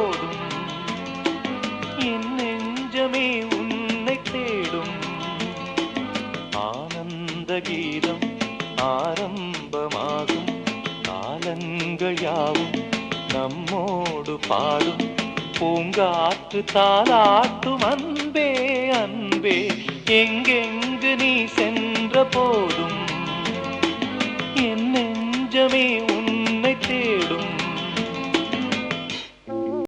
போதும் என் நெஞ்சமே உன்னை தேடும் ஆனந்த கீதம் ஆரம்பமாகும் காலங்கள் யாவும் நம்மோடு பாடும் பூங்காற்று தாலாட்டும் அன்பே அன்பே எங்கெங்கு நீ சென்ற போதும் என் நெஞ்சமே